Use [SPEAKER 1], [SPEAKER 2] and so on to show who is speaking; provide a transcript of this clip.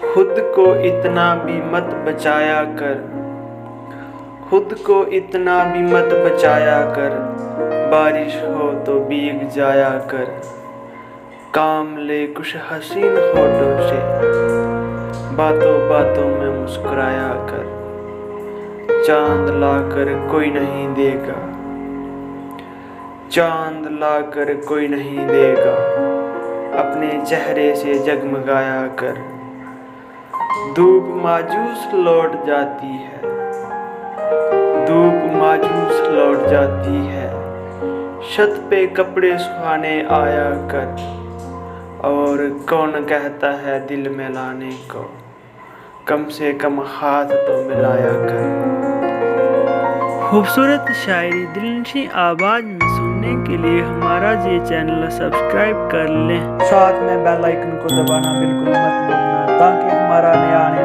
[SPEAKER 1] खुद को इतना भी मत बचाया कर, खुद को इतना भी मत बचाया कर, बारिश हो तो भीग जाया कर। काम ले कुछ हसीन होठों से, बातों बातों में मुस्कुराया कर। चांद लाकर कोई नहीं देगा, चांद लाकर कोई नहीं देगा, अपने चेहरे से जगमगाया कर। धूप मायूस लौट जाती है, धूप मायूस लौट जाती है, छत पे कपड़े सुखाने आया कर। और कौन कहता है दिल में लाने को, कम से कम हाथ तो मिलाया कर।
[SPEAKER 2] खूबसूरत शायरी दिलनशी आवाज़ में सुनने के लिए हमारा ये चैनल सब्सक्राइब कर लें।
[SPEAKER 1] साथ में बेल आइकन को दबाना बिल्कुल मत भूलना, ताकि हमारा नया आने